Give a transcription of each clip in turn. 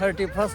31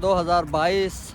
2022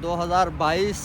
2022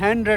100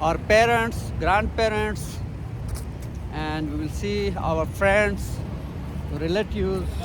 our parents, grandparents, and we will see our friends, relatives.